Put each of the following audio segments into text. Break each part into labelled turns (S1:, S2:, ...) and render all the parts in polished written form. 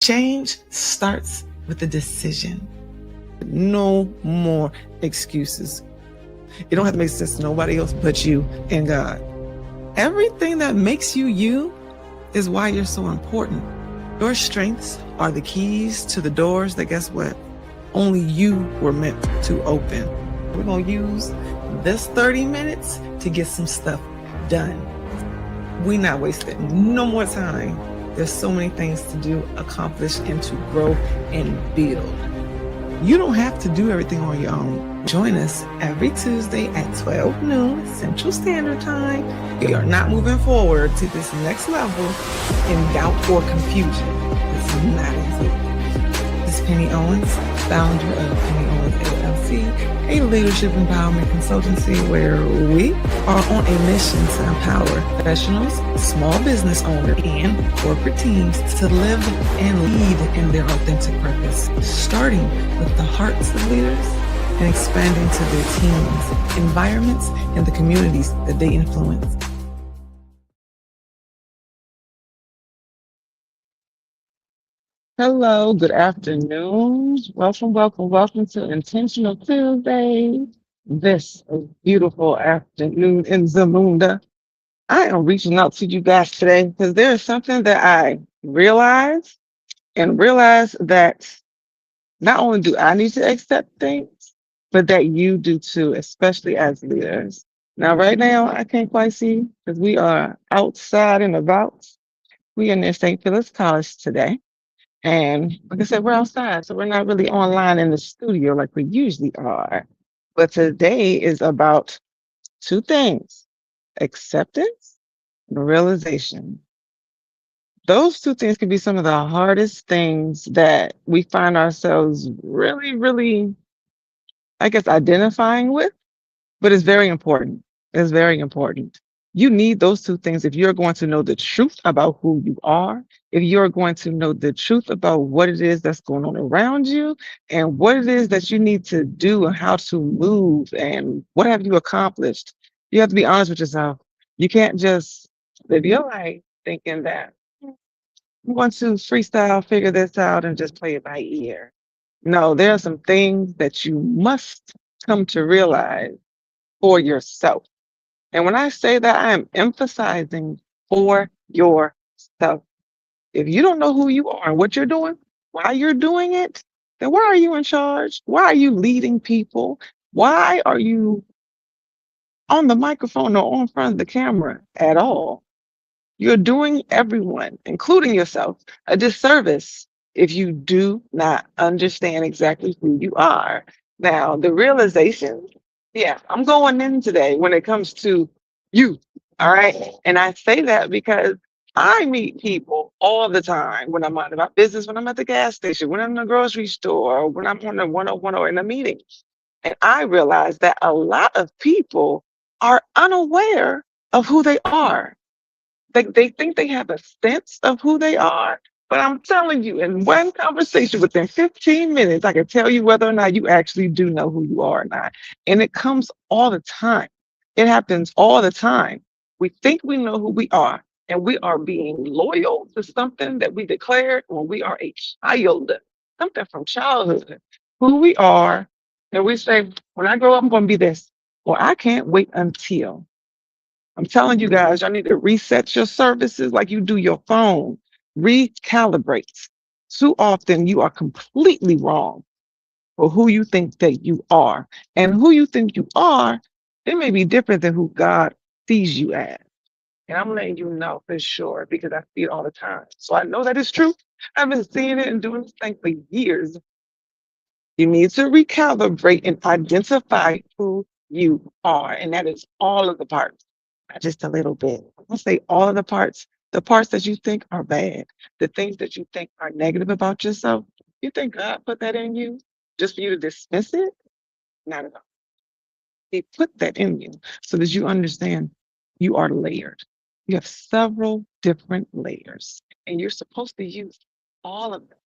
S1: Change starts with a decision. No more excuses. It don't have to make sense to nobody else but you and God. Everything that makes you you is why you're so important. Your strengths are the keys to the doors that, guess what? Only you were meant to open. We're going to use this 30 minutes to get some stuff done. We're not wasting no more time. There's so many things to do, accomplish, and to grow and build. You don't have to do everything on your own. Join us every Tuesday at 12 noon Central Standard Time. We are not moving forward to this next level in doubt or confusion. It's not included. This is Penny Owens, founder of Penny Owens LLC, a leadership empowerment consultancy where we are on a mission to empower professionals, small business owners, and corporate teams to live and lead in their authentic purpose, starting with the hearts of leaders and expanding to their teams, environments, and the communities that they influence. Hello, good afternoon. Welcome to Intentional Tuesday. This beautiful afternoon in Zamunda. I am reaching out to you guys today because there is something that I realize that not only do I need to accept things, but that you do too, especially as leaders. Now, right now, I can't quite see because we are outside and about. We are near St. Philip's College today. And like I said, we're outside, so we're not really online in the studio like we usually are. But today is about two things: acceptance and realization. Those two things can be some of the hardest things that we find ourselves really, I guess, identifying with, but it's very important. It's very important. You need those two things if you're going to know the truth about who you are, if you're going to know the truth about what it is that's going on around you, and what it is that you need to do and how to move and what have you accomplished. You have to be honest with yourself. You can't just live your life thinking that I'm going to freestyle, figure this out, and just play it by ear. No, there are some things that you must come to realize for yourself. And when I say that, I am emphasizing for yourself. If you don't know who you are and what you're doing, why you're doing it, then why are you in charge? Why are you leading people? Why are you on the microphone or on front of the camera at all? You're doing everyone, including yourself, a disservice if you do not understand exactly who you are. Now, the realization, yeah, I'm going in today when it comes to you. All right. And I say that because I meet people all the time when I'm out of my business, when I'm at the gas station, when I'm in the grocery store, or when I'm on the 101 or in a meeting. And I realize that a lot of people are unaware of who they are. They think they have a sense of who they are, but I'm telling you, in one conversation within 15 minutes, I can tell you whether or not you actually do know who you are or not. And it comes all the time. It happens all the time. We think we know who we are, and we are being loyal to something that we declared when we are a child, something from childhood, who we are. And we say, when I grow up, I'm going to be this, or I can't wait until. I'm telling you guys, y'all need to reset your services like you do your phone. Recalibrate. Too often, you are completely wrong for who you think that you are. And who you think you are, it may be different than who God sees you as. And I'm letting you know for sure because I see it all the time. So I know that it's true. I've been seeing it and doing this thing for years. You need to recalibrate and identify who you are. And that is all of the parts, not just a little bit. I'm gonna say all of the parts that you think are bad, the things that you think are negative about yourself. You think God put that in you just for you to dismiss it? Not at all. He put that in you so that you understand you are layered. You have several different layers, and you're supposed to use all of them.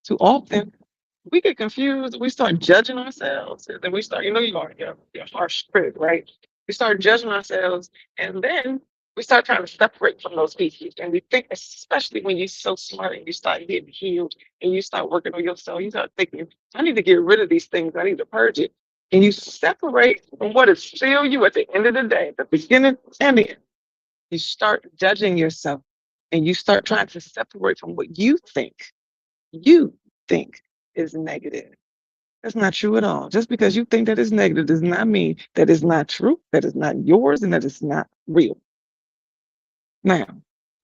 S1: Too often, we get confused. We start judging ourselves, and then we start, you know, you're a harsh critic, right? We start judging ourselves, and then We start trying to separate from those pieces. And we think, especially when you're so smart and you start getting healed and you start working on yourself, you start thinking, I need to get rid of these things. I need to purge it. And you separate from what is still you at the end of the day, the beginning and the end. You start judging yourself and you start trying to separate from what you think is negative. That's not true at all. Just because you think that it's negative does not mean that it's not true, that it's not yours, and that it's not real. Now,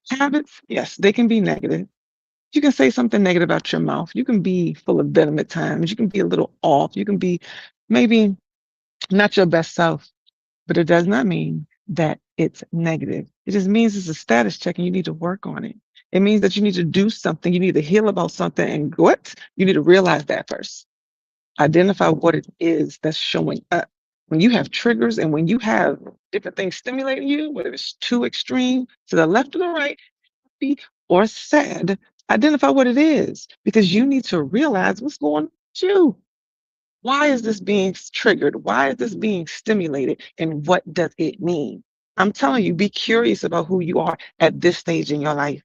S1: habits, yes, they can be negative. You can say something negative out your mouth. You can be full of venom at times. You can be a little off. You can be maybe not your best self, but it does not mean that it's negative. It just means it's a status check and you need to work on it. It means that you need to do something. You need to heal about something. And what? You need to realize that first. Identify what it is that's showing up. When you have triggers and when you have different things stimulating you, whether it's too extreme to the left or the right, happy or sad, identify what it is because you need to realize what's going on with you. Why is this being triggered? Why is this being stimulated? And what does it mean? I'm telling you, be curious about who you are at this stage in your life.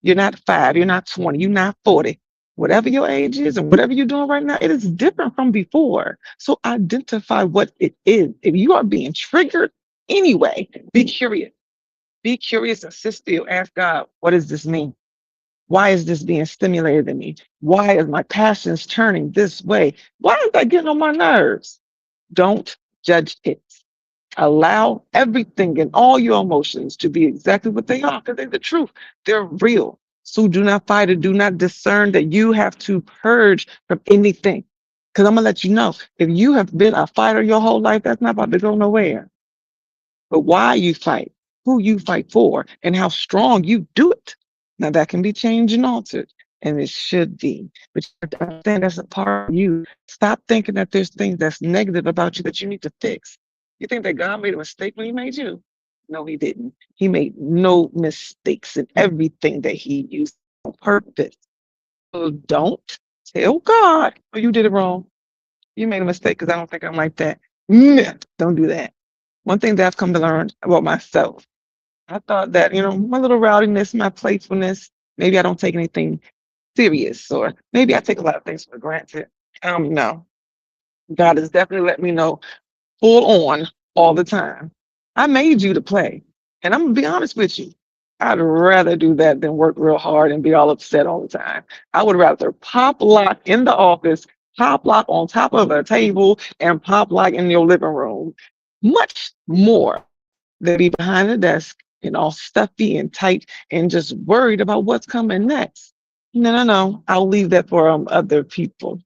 S1: You're not 5, you're not 20, you're not 40. Whatever your age is and whatever you're doing right now, it is different from before. So identify what it is. If you are being triggered anyway, be curious. Be curious and sit still. Ask God, what does this mean? Why is this being stimulated in me? Why is my passions turning this way? Why is that getting on my nerves? Don't judge it. Allow everything and all your emotions to be exactly what they are because they're the truth. They're real. So do not fight it. Do not discern that you have to purge from anything. Because I'm going to let you know if you have been a fighter your whole life, that's not about to go nowhere. But why you fight, who you fight for, and how strong you do it. Now that can be changed and altered, and it should be. But you have to understand that's a part of you. Stop thinking that there's things that's negative about you that you need to fix. You think that God made a mistake when He made you? No, He didn't. He made no mistakes in everything that He used on purpose. So don't tell God, oh, you did it wrong. You made a mistake because I don't think I'm like that. Nah, don't do that. One thing that I've come to learn about myself, I thought that, my little rowdiness, my playfulness, maybe I don't take anything serious, or maybe I take a lot of things for granted. No. God has definitely let me know full on all the time. I made you to play. And I'm gonna be honest with you. I'd rather do that than work real hard and be all upset all the time. I would rather pop lock in the office, pop lock on top of a table, and pop lock in your living room. Much more than be behind the desk and all stuffy and tight and just worried about what's coming next. No, no, no. I'll leave that for other people.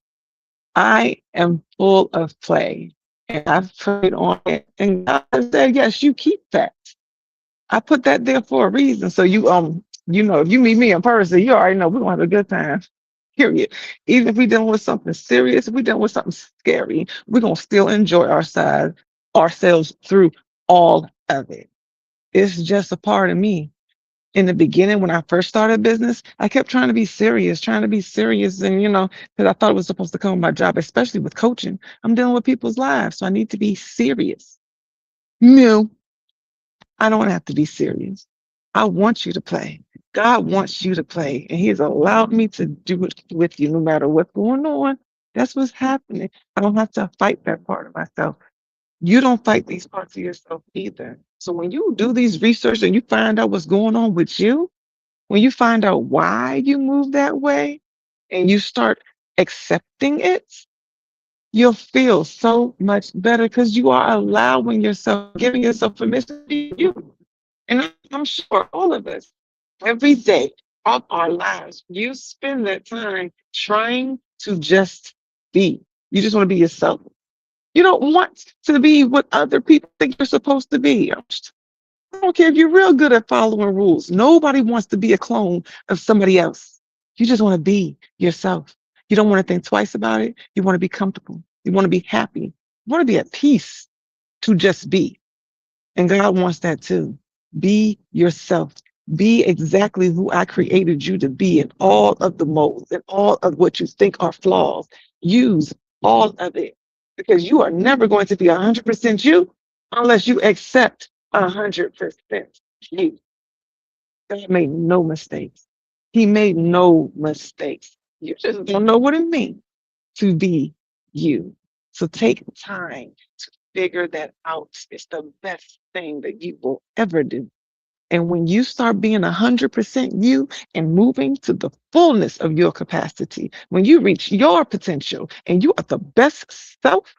S1: I am full of play and I've prayed on it. And God said, yes, you keep that. I put that there for a reason. So if you meet me in person, you already know we're gonna have a good time. Period. Even if we're dealing with something serious, if we're dealing with something scary, we're gonna still enjoy ourselves through all of it. It's just a part of me. In the beginning, when I first started business, I kept trying to be serious, and because I thought it was supposed to come with my job, especially with coaching. I'm dealing with people's lives, so I need to be serious. No, I don't have to be serious. I want you to play. God wants you to play, and He has allowed me to do it with you, no matter what's going on. That's what's happening. I don't have to fight that part of myself. You don't fight these parts of yourself either. So when you do these research and you find out what's going on with you, when you find out why you move that way and you start accepting it, you'll feel so much better because you are allowing yourself, giving yourself permission to be you. And I'm sure all of us, every day of our lives, you spend that time trying to just be. You just want to be yourself. You don't want to be what other people think you're supposed to be. I don't care if you're real good at following rules. Nobody wants to be a clone of somebody else. You just want to be yourself. You don't want to think twice about it. You want to be comfortable. You want to be happy. You want to be at peace to just be. And God wants that too. Be yourself. Be exactly who I created you to be in all of the molds and all of what you think are flaws. Use all of it because you are never going to be 100% you unless you accept 100%. You. God made no mistakes. He made no mistakes. You just don't know what it means to be you. So take time to figure that out. It's the best thing that you will ever do. And when you start being 100% you and moving to the fullness of your capacity, when you reach your potential and you are the best self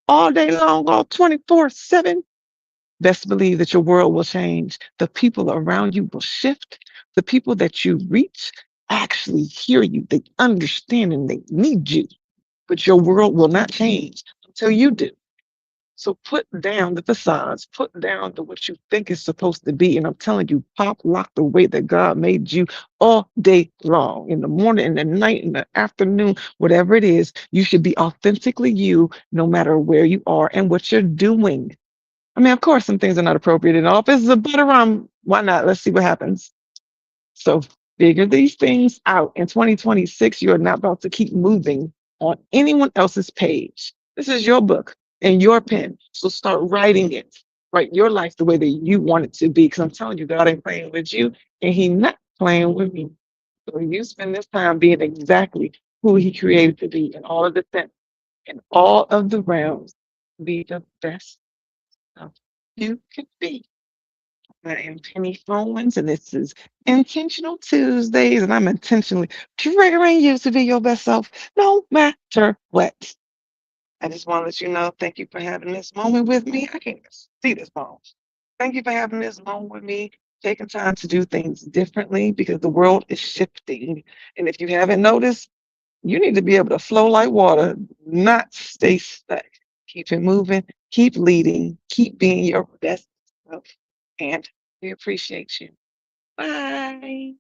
S1: all day long, all 24/7, best believe that your world will change. The people around you will shift. The people that you reach actually hear you, they understand and they need you. But your world will not change until you do. So put down the facades, put down the what you think is supposed to be. And I'm telling you, pop lock the way that God made you all day long. In the morning, in the night, in the afternoon, whatever it is, you should be authentically you no matter where you are and what you're doing. I mean, of course, some things are not appropriate in office, but around, why not? Let's see what happens. So figure these things out. In 2026, you are not about to keep moving on anyone else's page. This is your book and your pen. So start writing it. Write your life the way that you want it to be. Because I'm telling you, God ain't playing with you and He not playing with me. So you spend this time being exactly who He created to be in all of the sense, in all of the realms. Be the best of you can be. I am Penny Owens, and this is Intentional Tuesdays, and I'm intentionally triggering you to be your best self, no matter what. I just want to let you know, thank you for having this moment with me. I can't even see this phone. Thank you for having this moment with me, taking time to do things differently because the world is shifting. And if you haven't noticed, you need to be able to flow like water, not stay stuck. Keep it moving, keep leading, keep being your best self. And we appreciate you. Bye.